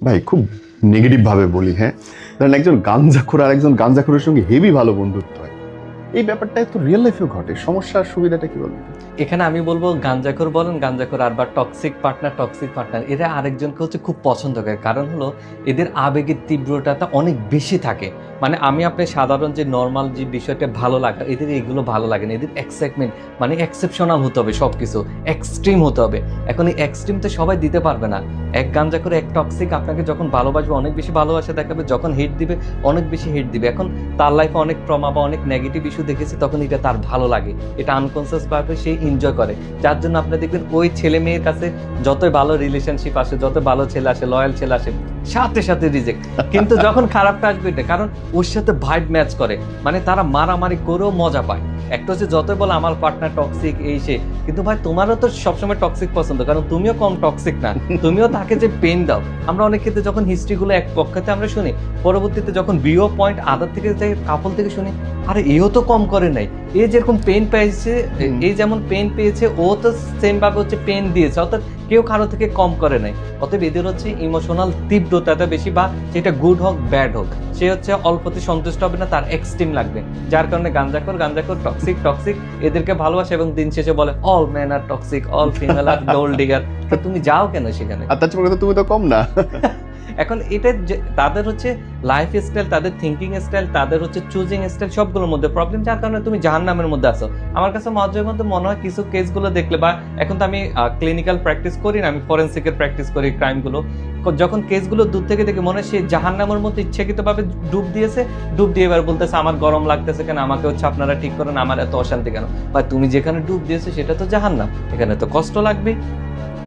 ভাই খুব নেগেটিভ ভাবে বলি, হ্যাঁ, ধরেন একজন গাঞ্জাখোর আর একজন গাঞ্জাখোরের সঙ্গে হেভি ভালো বন্ধুত্ব হয়, এই ব্যাপারটা তো রিয়েল লাইফেও ঘটে। সমস্যার সুবিধাটা কি বলবেন? এখানে আমি বলবো গাঞ্জাখোর বলেন গাঞ্জাখোর আর বা টক্সিক পার্টনার এরা আরেকজনকে হচ্ছে খুব পছন্দ করে, কারণ হলো এদের আবেগের তীব্রতাটা অনেক বেশি থাকে। মানে আমি আপনি সাধারণ যে নর্মাল যে বিষয়টা ভালো লাগা, এদের এগুলো ভালো লাগে না। এদের এক্সাইটমেন্ট মানে এক্সেপশনাল হতে হবে, সব কিছু এক্সট্রিম হতে হবে। এখন এই এক্সট্রিম তো সবাই দিতে পারবে না। এক গাঞ্জাখোর এক টক্সিক আপনাকে যখন ভালোবাসবে অনেক বেশি ভালোবাসা দেখাবে, যখন হেট দিবে অনেক বেশি হেট দিবে। এখন তার লাইফে অনেক ট্রমা বা অনেক নেগেটিভ ইস্যু দেখেছে, তখন এটা তার ভালো লাগে, এটা আনকনসিয়াস ভাবে সে এনজয় করে। যার জন্য আপনি দেখবেন ওই ছেলে মেয়ের কাছে যতই ভালো রিলেশনশিপ আসে, যত ভালো ছেলে আসে, লয়াল ছেলে আসে, সাথে সাথে রিজেক্ট। কিন্তু যখন খারাপটা আসবে এটা কারণ ওর সাথে ভাইব ম্যাচ করে, মানে তারা মারামারি করেও মজা পায়। একটা হচ্ছে যতই বলো আমার পার্টনার টক্সিক এই সে, কিন্তু ভাই তোমারও তো সবসময় টক্সিক পছন্দ, কারণ তুমিও কম টক্সিক না, তুমিও তাকে যে পেন দাও। আমরা অনেক ক্ষেত্রে যখন হিস্ট্রিগুলো এক পক্ষতে আমরা শুনি, পরবর্তীতে যখন বিও পয়েন্ট আদার থেকে যাই কাপল থেকে শুনি, আরে এও তো কম করে নাই, এ যেরকম পেন পেয়েছে, এই যেমন পেন পেয়েছে ও তো সেম ভাবে হচ্ছে পেন দিয়েছে, অর্থাৎ কেউ কারো থেকে কম করে নাই। অতএব এদের হচ্ছে ইমোশনাল তীব্রতাটা বেশি, বা সেটা গুড হোক ব্যাড হোক, সে হচ্ছে অল্পতে সন্তুষ্ট হবে না, তার এক্সট্রিম লাগবে। যার কারণে গাঞ্জাখোর টক্সিক এদেরকে ভালোবাসে এবং দিন শেষে বলে অল মেন আর টক্সিক, অল ফিমেল আর গোল্ড ডিগার। তো তুমি যাও কেন সেখানে? আর তাছাড়া কথা, তুমি তো কম না। এখন এটা তাদের হচ্ছে লাইফ স্টাইল, তাদের থিঙ্কিং স্টাইল, তাদের হচ্ছে চুজিং স্টাইল, সবগুলোর মধ্যে প্রবলেম, যার কারণে তুমি জাহান্নামের মধ্যে আছো। আমার কাছে মাঝে মধ্যে মনে হয় কিছু কেসগুলো দেখলে, বা এখন তো আমি ক্লিনিক্যাল প্র্যাকটিস করি না, আমি ফরেন্সিকের প্র্যাকটিস করি ক্রাইমগুলো, যখন কেসগুলো দূর থেকে দেখে মনে হয় সে জাহান্নামের মধ্যে ইচ্ছাকৃতভাবে ডুব দিয়েছে, ডুব দিয়ে এবার বলতেছে আমার গরম লাগতেছে কেন, আমাকে হচ্ছে আপনারা ঠিক করেন, আমার এত অশান্তি কেন। বা তুমি যেখানে ডুব দিয়েছো সেটা তো জাহান্নাম, এখানে তো কষ্ট লাগবে।